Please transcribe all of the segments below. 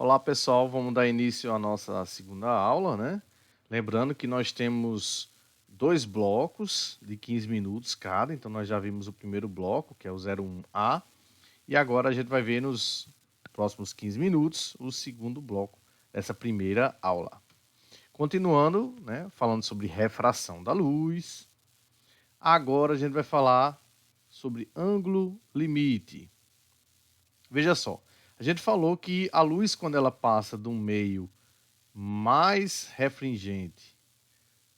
Olá pessoal, vamos dar início à nossa segunda aula, né? Lembrando que nós temos dois blocos de 15 minutos cada, então nós já vimos o primeiro bloco, que é o 01A, e agora a gente vai ver nos próximos 15 minutos o segundo bloco dessa primeira aula. Continuando, né, falando sobre refração da luz, agora a gente vai falar sobre ângulo limite. Veja só, a gente falou que a luz, quando ela passa de um meio mais refringente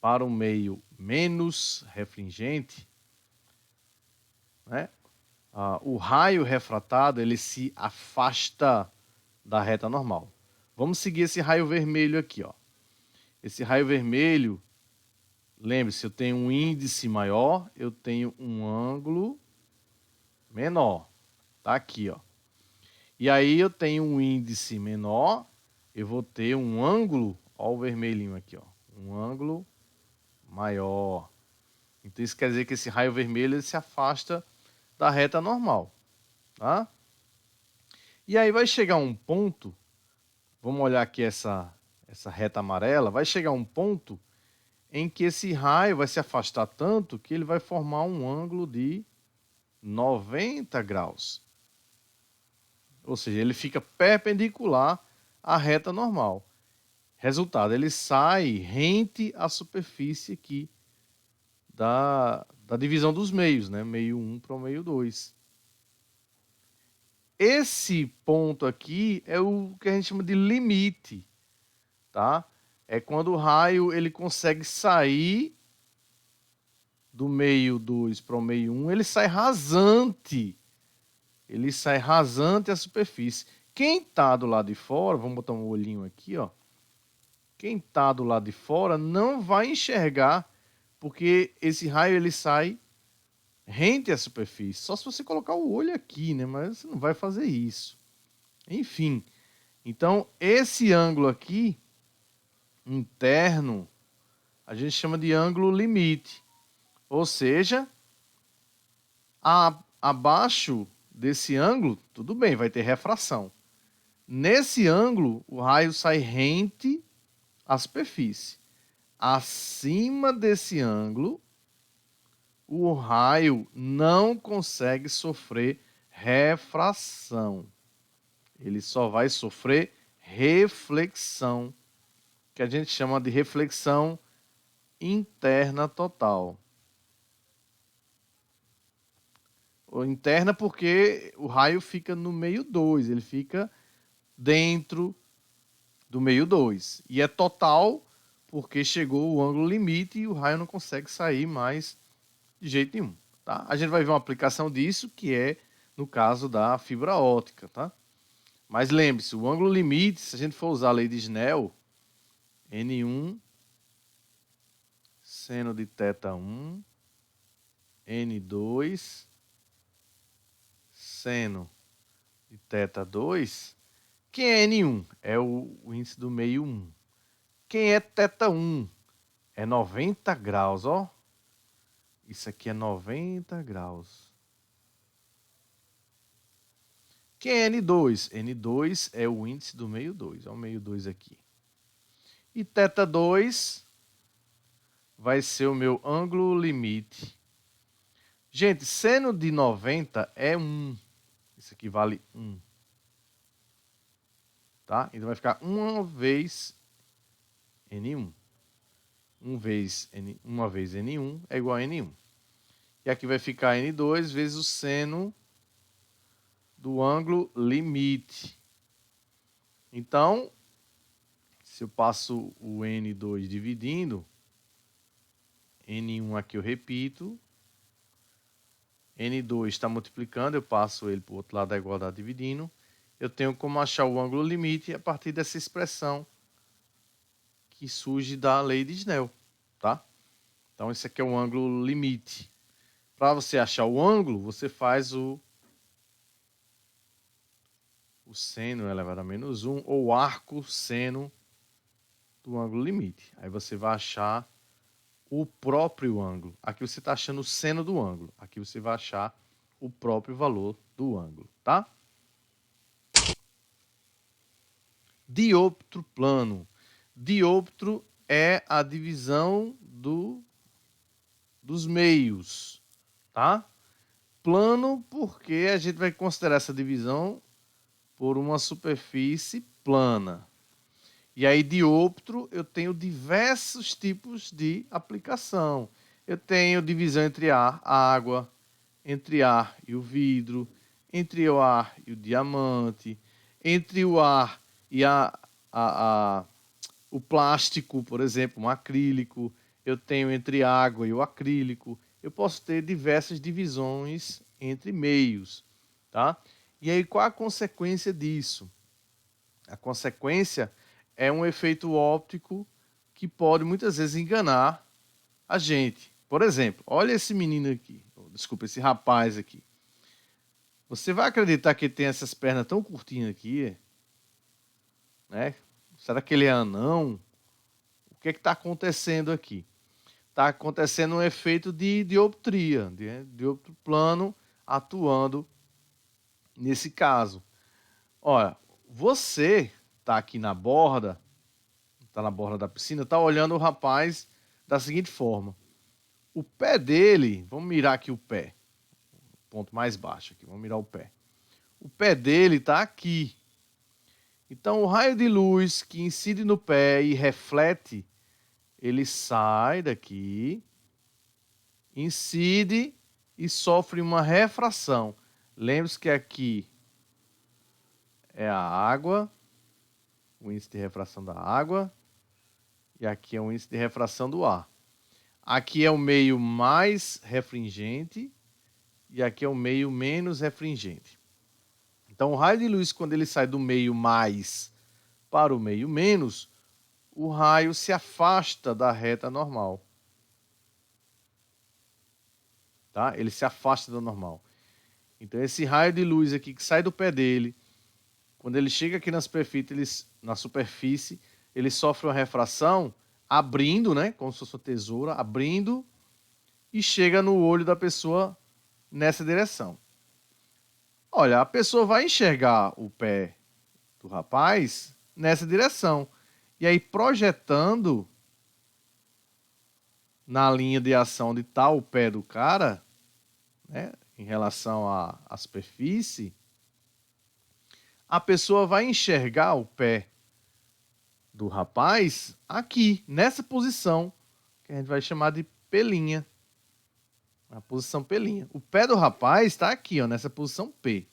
para um meio menos refringente, né, o raio refratado ele se afasta da reta normal. Vamos seguir esse raio vermelho aqui, ó. Esse raio vermelho, lembre-se, eu tenho um índice maior, eu tenho um ângulo menor. Tá aqui, ó. E aí eu tenho um índice menor, eu vou ter um ângulo, ó o vermelhinho aqui, ó, um ângulo maior. Então isso quer dizer que esse raio vermelho ele se afasta da reta normal, tá? E aí vai chegar um ponto, vamos olhar aqui essa reta amarela, vai chegar um ponto em que esse raio vai se afastar tanto que ele vai formar um ângulo de 90 graus. Ou seja, ele fica perpendicular à reta normal. Resultado, ele sai rente à superfície aqui da divisão dos meios, né? Meio 1 para o meio 2. Esse ponto aqui é o que a gente chama de limite, tá? É quando o raio ele consegue sair do meio 2 para o meio 1, ele sai rasante. Ele sai rasante à superfície. Quem está do lado de fora, vamos botar um olhinho aqui, ó. Quem está do lado de fora não vai enxergar, porque esse raio ele sai rente à superfície. Só se você colocar o olho aqui, né? Mas você não vai fazer isso. Enfim, então esse ângulo aqui, interno, a gente chama de ângulo limite. Ou seja, abaixo desse ângulo, tudo bem, vai ter refração. Nesse ângulo, o raio sai rente à superfície. Acima desse ângulo, o raio não consegue sofrer refração. Ele só vai sofrer reflexão, que a gente chama de reflexão interna total. Ou interna porque o raio fica no meio 2, ele fica dentro do meio 2. E é total porque chegou o ângulo limite e o raio não consegue sair mais de jeito nenhum. Tá? A gente vai ver uma aplicação disso, que é no caso da fibra ótica. Tá? Mas lembre-se, o ângulo limite, se a gente for usar a lei de Snell, N1 seno de θ1, N2 seno de θ2. Quem é N1? É o índice do meio 1. Quem é θ1? É 90 graus, ó. Isso aqui é 90 graus. Quem é N2? N2 é o índice do meio 2. Olha o meio 2 aqui. E θ2 vai ser o meu ângulo limite. Gente, seno de 90 é 1. Isso aqui vale 1. Tá? Então vai ficar uma vez N1. Uma vez N1 é igual a N1. E aqui vai ficar N2 vezes o seno do ângulo limite. Então, se eu passo o N2 dividindo, N1 aqui eu repito, N2 está multiplicando, eu passo ele para o outro lado da igualdade dividindo, eu tenho como achar o ângulo limite a partir dessa expressão que surge da lei de Snell, tá? Então, esse aqui é o ângulo limite. Para você achar o ângulo, você faz o seno elevado a menos 1, ou arco seno do ângulo limite. Aí você vai achar o próprio ângulo. Aqui você está achando o seno do ângulo. Aqui você vai achar o próprio valor do ângulo, tá? Diôptro plano. Diôptro é a divisão dos meios, tá? Plano porque a gente vai considerar essa divisão por uma superfície plana. E aí, diôptro, eu tenho diversos tipos de aplicação. Eu tenho divisão entre ar, a água, entre ar e o vidro, entre o ar e o diamante, entre o ar e o plástico, por exemplo, um acrílico. Eu tenho entre água e o acrílico. Eu posso ter diversas divisões entre meios, tá? E aí, qual a consequência disso? A consequência é um efeito óptico que pode muitas vezes enganar a gente. Por exemplo, olha esse menino aqui, desculpa, esse rapaz aqui. Você vai acreditar que ele tem essas pernas tão curtinhas aqui, né? Será que ele é anão? O que está acontecendo aqui? Está acontecendo um efeito de dioptria, de dioptro plano atuando nesse caso. Olha, você está aqui na borda, está na borda da piscina, está olhando o rapaz da seguinte forma. O pé dele, vamos mirar aqui o pé, ponto mais baixo aqui, vamos mirar o pé. O pé dele está aqui. Então, o raio de luz que incide no pé e reflete, ele sai daqui, incide e sofre uma refração. Lembre-se que aqui é a água, o índice de refração da água, e aqui é o índice de refração do ar. Aqui é o meio mais refringente e aqui é o meio menos refringente. Então, o raio de luz, quando ele sai do meio mais para o meio menos, o raio se afasta da reta normal. Tá? Ele se afasta do normal. Então, esse raio de luz aqui que sai do pé dele, quando ele chega aqui na superfície, ele sofre uma refração, abrindo, né, como se fosse uma tesoura, abrindo, e chega no olho da pessoa nessa direção. Olha, a pessoa vai enxergar o pé do rapaz nessa direção. E aí, projetando na linha de ação onde está o pé do cara, né, em relação à superfície, a pessoa vai enxergar o pé do rapaz aqui, nessa posição, que a gente vai chamar de pelinha. A posição pelinha. O pé do rapaz está aqui, ó, nessa posição P.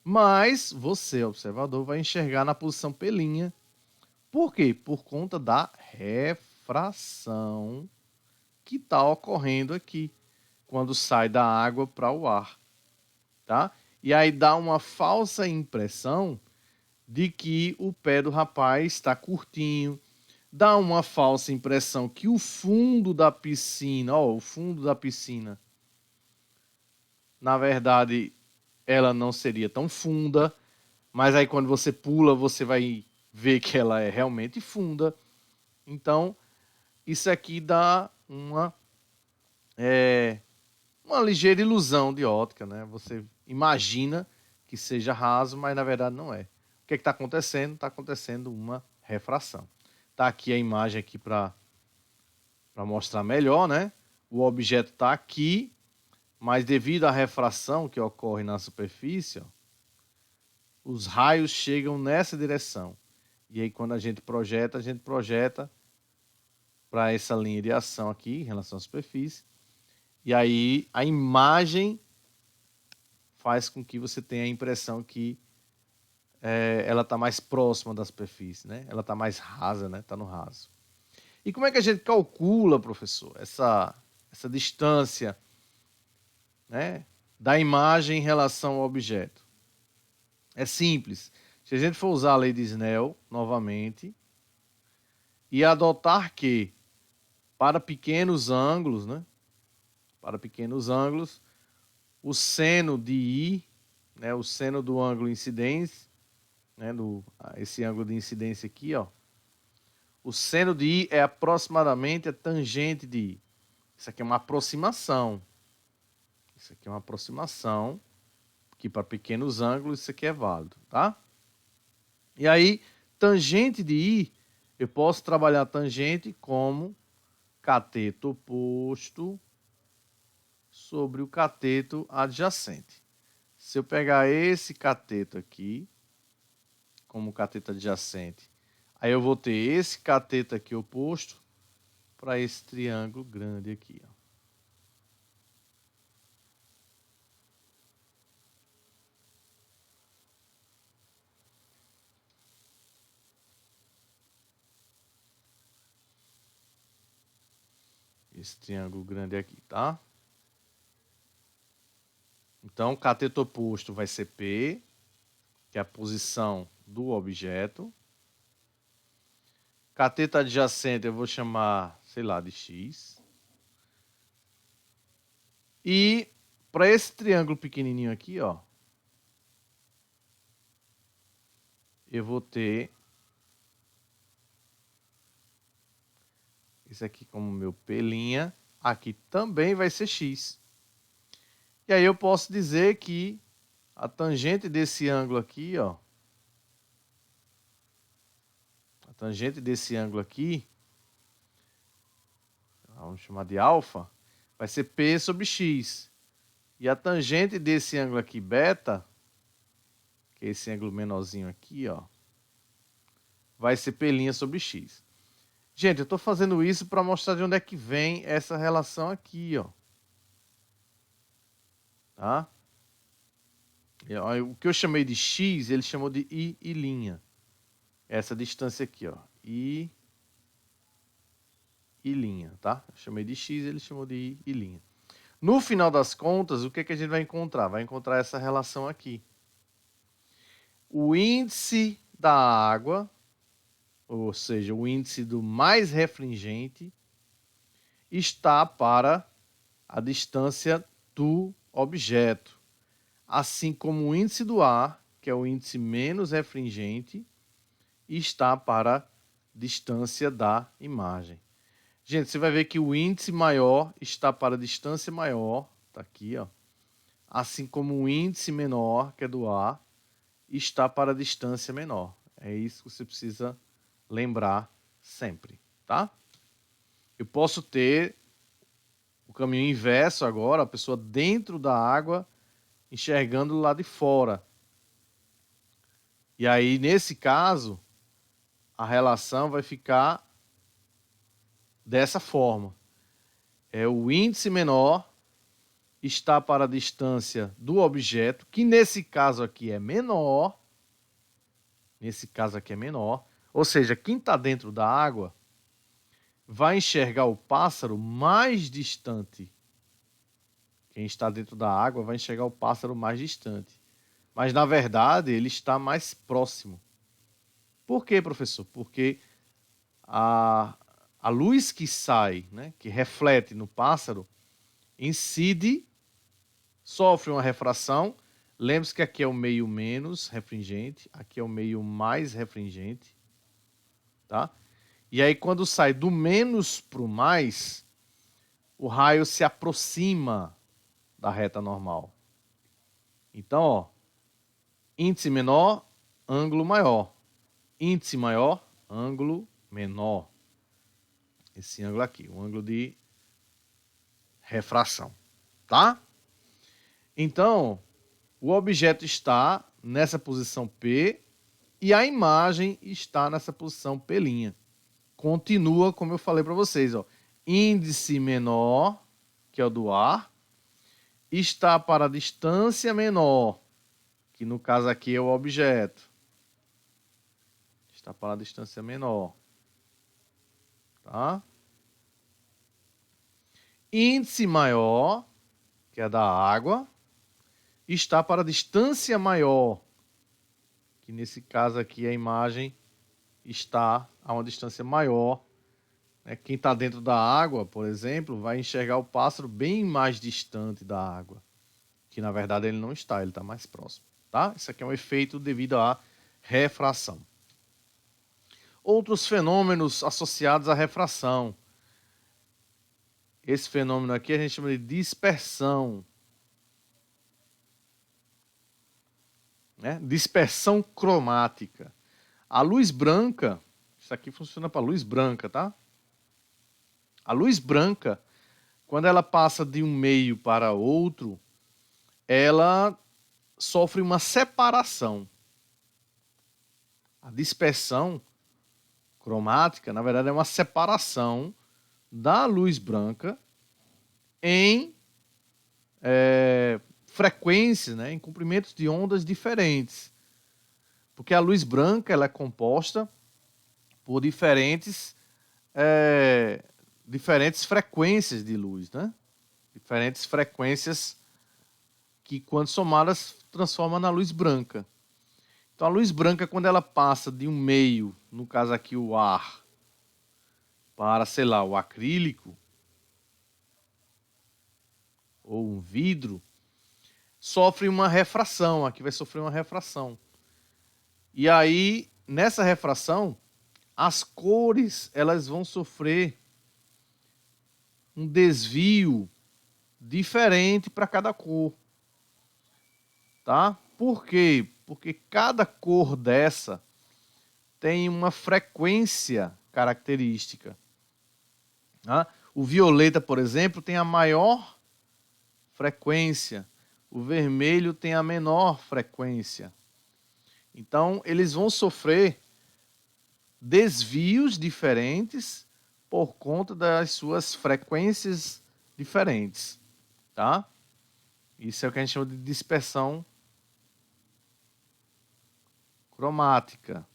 Mas você, observador, vai enxergar na posição pelinha. Por quê? Por conta da refração que está ocorrendo aqui, quando sai da água para o ar. Tá? E aí dá uma falsa impressão de que o pé do rapaz está curtinho, dá uma falsa impressão que o fundo da piscina, ó, o fundo da piscina, na verdade, ela não seria tão funda, mas aí quando você pula, você vai ver que ela é realmente funda. Então, isso aqui dá uma ligeira ilusão de ótica, né? Você imagina que seja raso, mas na verdade não é. O que está acontecendo? Está acontecendo uma refração. Está aqui a imagem aqui para mostrar melhor, né? O objeto está aqui, mas devido à refração que ocorre na superfície, ó, os raios chegam nessa direção. E aí quando a gente projeta para essa linha de ação aqui, em relação à superfície. E aí a imagem faz com que você tenha a impressão que ela está mais próxima da superfície, né? Ela está mais rasa, né? Está no raso. E como é que a gente calcula, professor, essa distância, né, da imagem em relação ao objeto? É simples. Se a gente for usar a lei de Snell novamente e adotar que para pequenos ângulos, né, para pequenos ângulos, o seno de I, né, o seno do ângulo incidência, né, esse ângulo de incidência aqui, ó, o seno de I é aproximadamente a tangente de I. Isso aqui é uma aproximação. Isso aqui é uma aproximação, que para pequenos ângulos isso aqui é válido, tá? E aí, tangente de I, eu posso trabalhar a tangente como cateto oposto sobre o cateto adjacente. Se eu pegar esse cateto aqui, como cateto adjacente, aí eu vou ter esse cateto aqui oposto para esse triângulo grande aqui, ó. Esse triângulo grande aqui, tá? Então, o cateto oposto vai ser P, que é a posição do objeto. Cateto adjacente eu vou chamar, sei lá, de X. E para esse triângulo pequenininho aqui, ó, eu vou ter esse aqui como meu P', aqui também vai ser X. E aí eu posso dizer que a tangente desse ângulo aqui, ó, a tangente desse ângulo aqui, vamos chamar de alfa, vai ser P sobre X. E a tangente desse ângulo aqui, beta, que é esse ângulo menorzinho aqui, ó, vai ser P' sobre X. Gente, eu estou fazendo isso para mostrar de onde é que vem essa relação aqui, ó. Tá? O que eu chamei de X, ele chamou de I'. Essa distância aqui, ó. I', tá? Eu chamei de X, ele chamou de I'. No final das contas, o que é que a gente vai encontrar? Vai encontrar essa relação aqui. O índice da água, ou seja, o índice do mais refringente, está para a distância do objeto. Assim como o índice do ar, que é o índice menos refringente, está para a distância da imagem. Gente, você vai ver que o índice maior está para a distância maior, está aqui, ó. Assim como o índice menor, que é do ar, está para a distância menor. É isso que você precisa lembrar sempre, tá? Eu posso ter o caminho inverso agora, a pessoa dentro da água enxergando lá de fora. E aí, nesse caso, a relação vai ficar dessa forma. É o índice menor está para a distância do objeto, que nesse caso aqui é menor. Nesse caso aqui é menor. Ou seja, quem está dentro da água vai enxergar o pássaro mais distante. Quem está dentro da água vai enxergar o pássaro mais distante. Mas, na verdade, ele está mais próximo. Por quê, professor? Porque a luz que sai, né, que reflete no pássaro, incide, sofre uma refração. Lembre-se que aqui é o meio menos refringente, aqui é o meio mais refringente. Tá? E aí, quando sai do menos para o mais, o raio se aproxima da reta normal. Então, ó, índice menor, ângulo maior. Índice maior, ângulo menor. Esse ângulo aqui, o ângulo de refração. Tá? Então, o objeto está nessa posição P e a imagem está nessa posição P'. Continua, como eu falei para vocês, ó, índice menor, que é o do ar, está para a distância menor, que no caso aqui é o objeto. Está para a distância menor. Tá? Índice maior, que é da água, está para a distância maior, que nesse caso aqui a imagem está a uma distância maior. Quem está dentro da água, por exemplo, vai enxergar o pássaro bem mais distante da água, que na verdade ele não está, ele está mais próximo. Tá? Isso aqui é um efeito devido à refração. Outros fenômenos associados à refração. Esse fenômeno aqui a gente chama de dispersão. Dispersão cromática. A luz branca, isso aqui funciona para luz branca, tá? A luz branca, quando ela passa de um meio para outro, ela sofre uma separação. A dispersão cromática, na verdade, é uma separação da luz branca em frequências, né, em comprimentos de ondas diferentes. Porque a luz branca ela é composta por diferentes frequências de luz, né? Diferentes frequências que, quando somadas, transformam na luz branca. Então, a luz branca, quando ela passa de um meio, no caso aqui o ar, para, sei lá, o acrílico, ou um vidro, sofre uma refração. Aqui vai sofrer uma refração. E aí, nessa refração, as cores elas vão sofrer um desvio diferente para cada cor. Tá? Por quê? Porque cada cor dessa tem uma frequência característica. Tá? O violeta, por exemplo, tem a maior frequência. O vermelho tem a menor frequência. Então, eles vão sofrer desvios diferentes por conta das suas frequências diferentes, tá? Isso é o que a gente chama de dispersão cromática.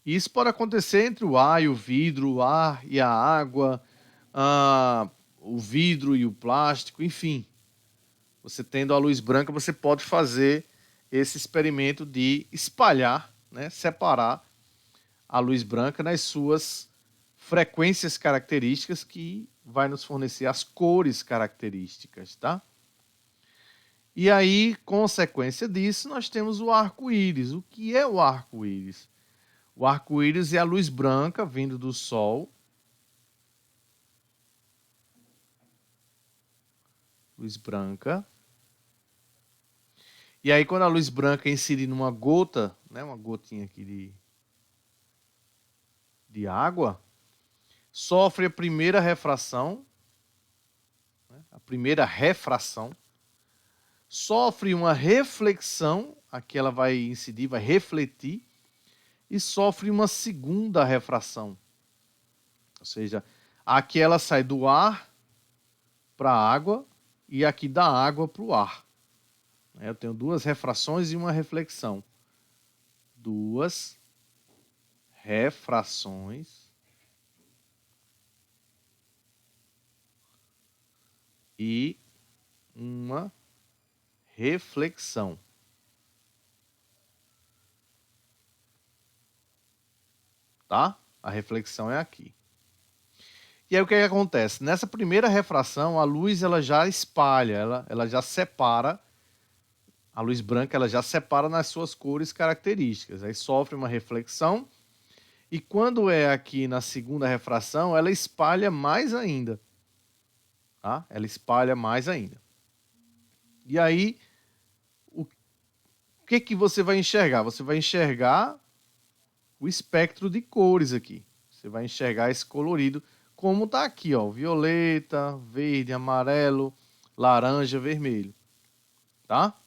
Isso pode acontecer entre o ar e o vidro, o ar e a água, o vidro e o plástico, enfim. Você tendo a luz branca, você pode fazer esse experimento de espalhar, né, separar a luz branca nas suas frequências características, que vai nos fornecer as cores características, tá? E aí, consequência disso, nós temos o arco-íris. O que é o arco-íris? O arco-íris é a luz branca vindo do Sol. Luz branca. E aí, quando a luz branca é inserida numa gota, né, uma gotinha aqui de água, sofre a primeira refração, né, sofre uma reflexão, aqui ela vai incidir, vai refletir, e sofre uma segunda refração. Ou seja, aqui ela sai do ar para a água e aqui da água para o ar. Eu tenho duas refrações e uma reflexão. Duas refrações e uma reflexão. Tá? A reflexão é aqui. E aí o que acontece? Nessa primeira refração, a luz ela já espalha, ela já separa. A luz branca ela já separa nas suas cores características. Aí sofre uma reflexão. E quando é aqui na segunda refração, ela espalha mais ainda. Tá? Ela espalha mais ainda. E aí, o que você vai enxergar? Você vai enxergar o espectro de cores aqui. Você vai enxergar esse colorido, como está aqui, ó, violeta, verde, amarelo, laranja, vermelho. Tá?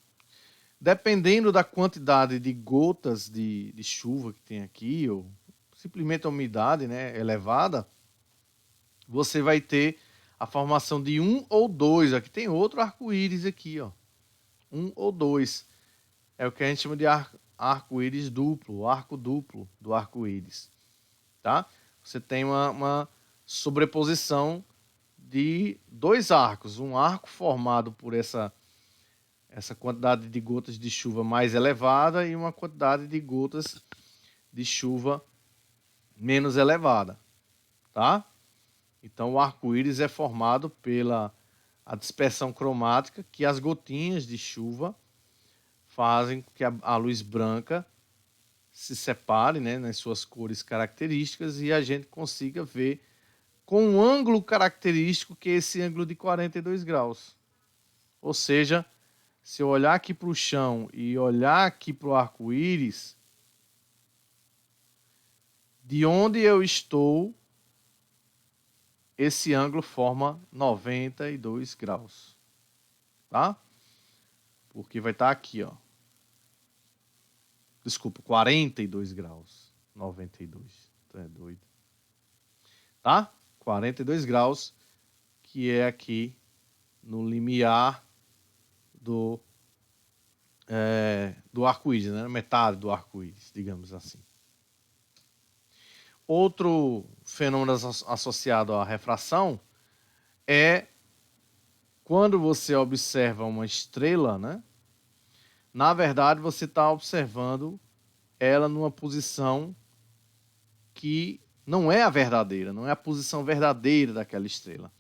Dependendo da quantidade de gotas de chuva que tem aqui, ou simplesmente a umidade, né, elevada, você vai ter a formação de um ou dois. Aqui tem outro arco-íris aqui, ó. Um ou dois. É o que a gente chama de arco-íris duplo, o arco duplo do arco-íris. Tá? Você tem uma sobreposição de dois arcos. Um arco formado por essa quantidade de gotas de chuva mais elevada e uma quantidade de gotas de chuva menos elevada. Tá? Então, o arco-íris é formado pela a dispersão cromática, que as gotinhas de chuva fazem que a luz branca se separe, né, nas suas cores características, e a gente consiga ver com um ângulo característico, que é esse ângulo de 42 graus. Ou seja, Se eu olhar aqui para o chão e olhar aqui para o arco-íris, de onde eu estou, esse ângulo forma 92 graus. Tá? Porque vai estar aqui, ó. Desculpa, 42 graus. 92. Tu é doido. Tá? 42 graus, que é aqui no limiar do arco-íris, né? Metade do arco-íris, digamos assim. Outro fenômeno associado à refração é quando você observa uma estrela, né? Na verdade, você está observando ela numa posição que não é a verdadeira, não é a posição verdadeira daquela estrela.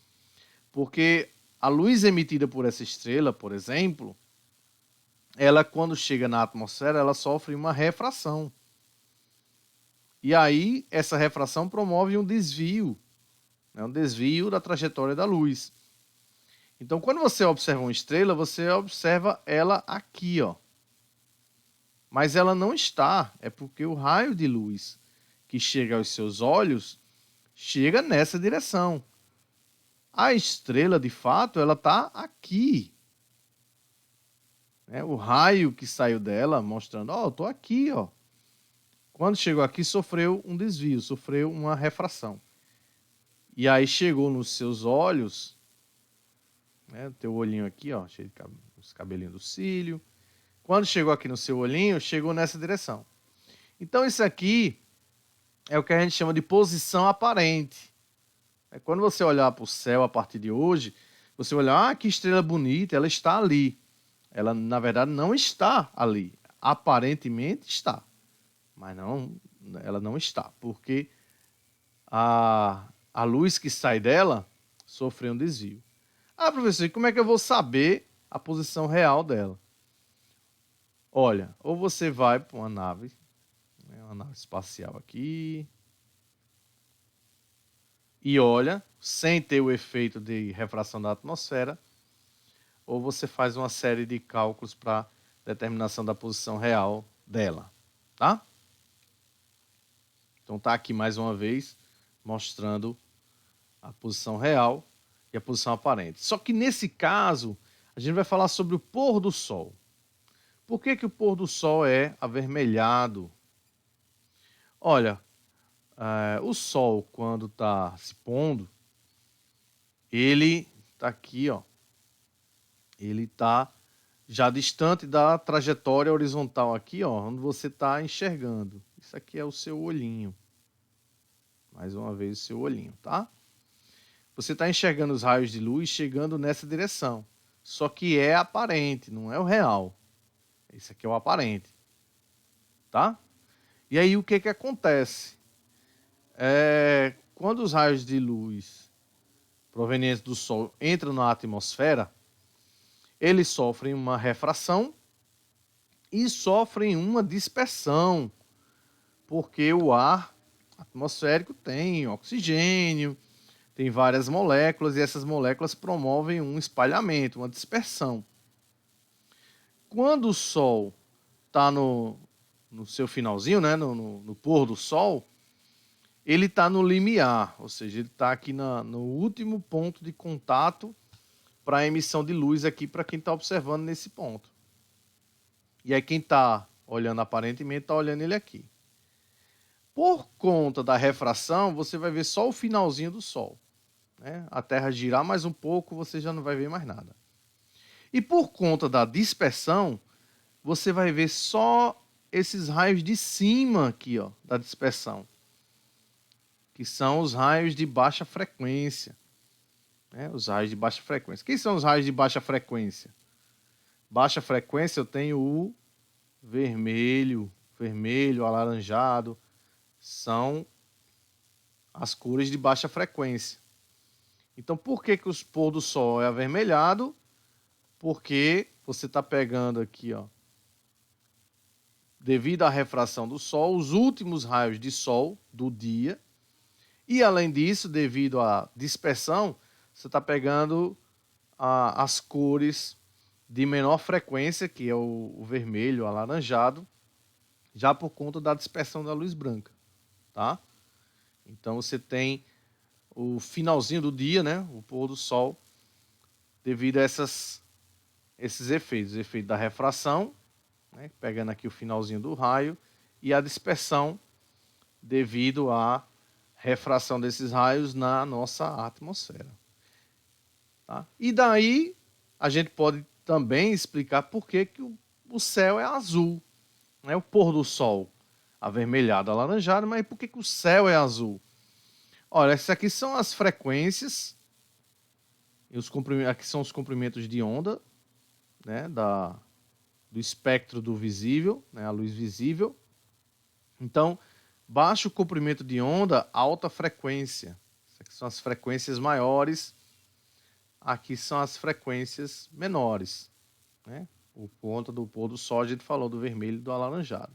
Porque a luz emitida por essa estrela, por exemplo, ela quando chega na atmosfera, ela sofre uma refração. E aí, essa refração promove um desvio, né? Um desvio da trajetória da luz. Então, quando você observa uma estrela, você observa ela aqui, ó. Mas ela não está, é porque o raio de luz que chega aos seus olhos chega nessa direção. A estrela, de fato, ela está aqui. O raio que saiu dela, mostrando, ó, eu estou aqui, ó. Quando chegou aqui, sofreu um desvio, sofreu uma refração. E aí chegou nos seus olhos, né, teu olhinho aqui, ó, cheio de os cabelinhos do cílio. Quando chegou aqui no seu olhinho, chegou nessa direção. Então isso aqui é o que a gente chama de posição aparente. Quando você olhar para o céu a partir de hoje, você olhar, que estrela bonita, ela está ali. Ela, na verdade, não está ali. Aparentemente está. Mas não, ela não está, porque a luz que sai dela sofreu um desvio. Ah, professor, e como é que eu vou saber a posição real dela? Olha, ou você vai para uma nave espacial aqui, e olha, sem ter o efeito de refração da atmosfera, ou você faz uma série de cálculos para determinação da posição real dela, tá? Então tá aqui mais uma vez mostrando a posição real e a posição aparente. Só que nesse caso, a gente vai falar sobre o pôr do sol. Por que o pôr do sol é avermelhado? Olha, o sol, quando está se pondo, ele está aqui, ó. Ele está já distante da trajetória horizontal aqui, ó, onde você está enxergando. Isso aqui é o seu olhinho. Mais uma vez o seu olhinho, tá? Você está enxergando os raios de luz chegando nessa direção. Só que é aparente, não é o real. Esse aqui é o aparente. Tá? E aí o que acontece? Quando os raios de luz provenientes do Sol entram na atmosfera, eles sofrem uma refração e sofrem uma dispersão, porque o ar atmosférico tem oxigênio, tem várias moléculas, e essas moléculas promovem um espalhamento, uma dispersão. Quando o Sol está no seu finalzinho, né, no pôr do Sol, ele está no limiar, ou seja, ele está aqui no último ponto de contato para a emissão de luz aqui para quem está observando nesse ponto. E aí quem está olhando aparentemente está olhando ele aqui. Por conta da refração, você vai ver só o finalzinho do Sol. Né? A Terra girar mais um pouco, você já não vai ver mais nada. E por conta da dispersão, você vai ver só esses raios de cima aqui, ó, da dispersão, que são os raios de baixa frequência. Né? Os raios de baixa frequência. Quem são os raios de baixa frequência? Baixa frequência, eu tenho o vermelho, alaranjado, são as cores de baixa frequência. Então, por que o pôr do sol é avermelhado? Porque você está pegando aqui, ó, devido à refração do sol, os últimos raios de sol do dia. E, além disso, devido à dispersão, você está pegando as cores de menor frequência, que é o vermelho, o alaranjado, já por conta da dispersão da luz branca, tá? Então você tem o finalzinho do dia, né, o pôr do sol, devido a esses efeitos, o efeito da refração, né, pegando aqui o finalzinho do raio, e a dispersão devido à refração desses raios na nossa atmosfera. Tá? E daí a gente pode também explicar por que o céu é azul, né? O pôr do sol avermelhado, alaranjado, mas por que o céu é azul? Olha, essas aqui são as frequências, e aqui são os comprimentos de onda, né, do espectro do visível, né, a luz visível. Então, baixo comprimento de onda, alta frequência. Essas aqui são as frequências maiores, aqui são as frequências menores, né? Por conta do pôr do sol, a gente falou do vermelho e do alaranjado.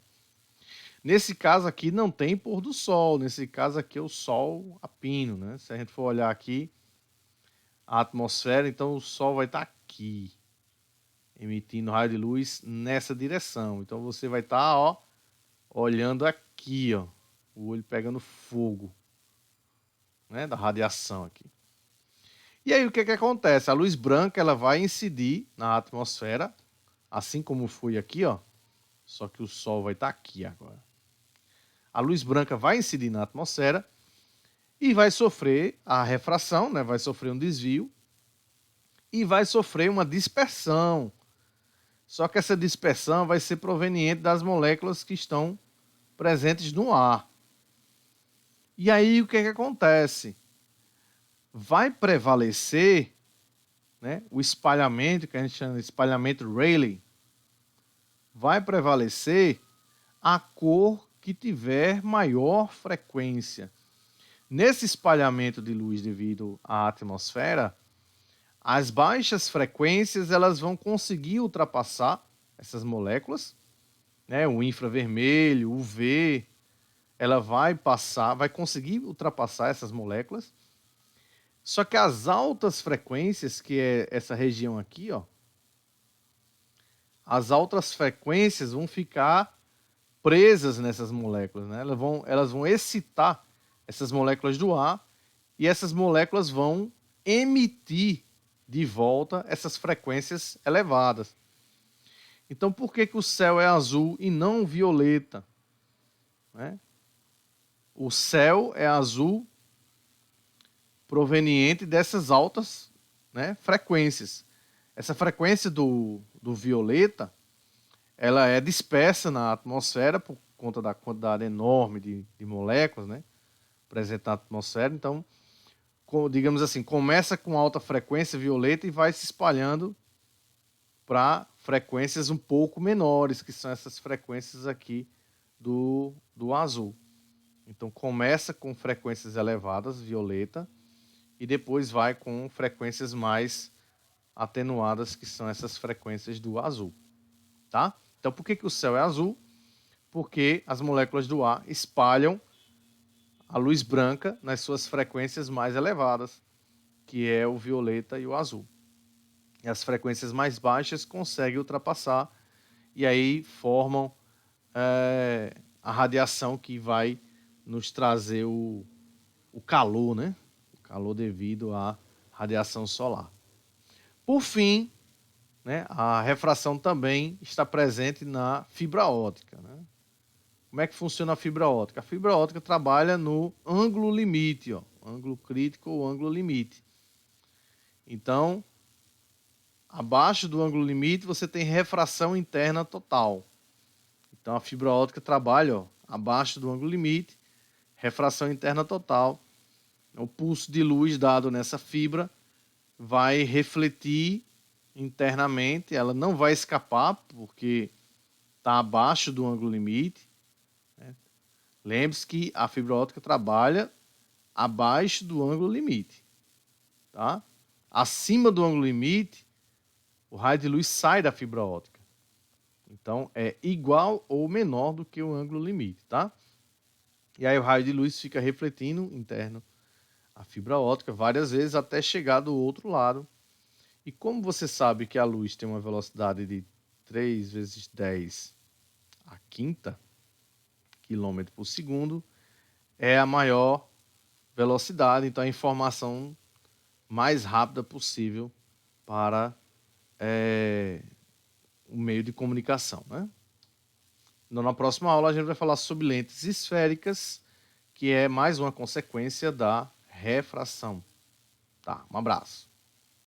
Nesse caso aqui não tem pôr do sol, nesse caso aqui é o sol a pino, né? Se a gente for olhar aqui a atmosfera, então o sol vai estar aqui, emitindo raio de luz nessa direção. Então você vai estar, ó, olhando aqui, ó, o olho pegando fogo, né, da radiação aqui. E aí o que acontece? A luz branca ela vai incidir na atmosfera, assim como foi aqui, ó. Só que o sol vai estar aqui agora. A luz branca vai incidir na atmosfera e vai sofrer a refração, né? Vai sofrer um desvio e vai sofrer uma dispersão. Só que essa dispersão vai ser proveniente das moléculas que estão presentes no ar. E aí o que acontece? Vai prevalecer, né, o espalhamento, que a gente chama de espalhamento Rayleigh, vai prevalecer a cor que tiver maior frequência. Nesse espalhamento de luz devido à atmosfera, as baixas frequências elas vão conseguir ultrapassar essas moléculas, né, o infravermelho, o UV, ela vai conseguir ultrapassar essas moléculas. Só que as altas frequências, que é essa região aqui, ó, as altas frequências vão ficar presas nessas moléculas, né? Elas vão excitar essas moléculas do ar e essas moléculas vão emitir de volta essas frequências elevadas. Então, por que o céu é azul e não violeta? Né? O céu é azul proveniente dessas altas, né, frequências. Essa frequência do violeta, ela é dispersa na atmosfera por conta da quantidade enorme de moléculas, né, presente na atmosfera. Então, digamos assim, começa com alta frequência violeta e vai se espalhando para frequências um pouco menores, que são essas frequências aqui do azul. Então, começa com frequências elevadas, violeta, e depois vai com frequências mais atenuadas, que são essas frequências do azul, tá? Então, por que o céu é azul? Porque as moléculas do ar espalham a luz branca nas suas frequências mais elevadas, que é o violeta e o azul. E as frequências mais baixas conseguem ultrapassar e aí formam a radiação que vai nos trazer o calor, né? O calor devido à radiação solar. Por fim, né, a refração também está presente na fibra óptica. Né? Como é que funciona a fibra óptica? A fibra óptica trabalha no ângulo limite, ó, ângulo crítico ou ângulo limite. Então, abaixo do ângulo limite, você tem refração interna total. Então, a fibra óptica trabalha, ó, abaixo do ângulo limite, refração interna total. O pulso de luz dado nessa fibra vai refletir internamente, ela não vai escapar, porque está abaixo do ângulo limite. Né? Lembre-se que a fibra óptica trabalha abaixo do ângulo limite. Tá? Acima do ângulo limite, o raio de luz sai da fibra óptica. Então, é igual ou menor do que o ângulo limite. Tá? E aí o raio de luz fica refletindo interno a fibra óptica várias vezes até chegar do outro lado. E como você sabe que a luz tem uma velocidade de 3 vezes 10 a quinta quilômetro por segundo, é a maior velocidade, então a informação mais rápida possível para o meio de comunicação, né? Então, na próxima aula a gente vai falar sobre lentes esféricas, que é mais uma consequência da refração. Tá, um abraço.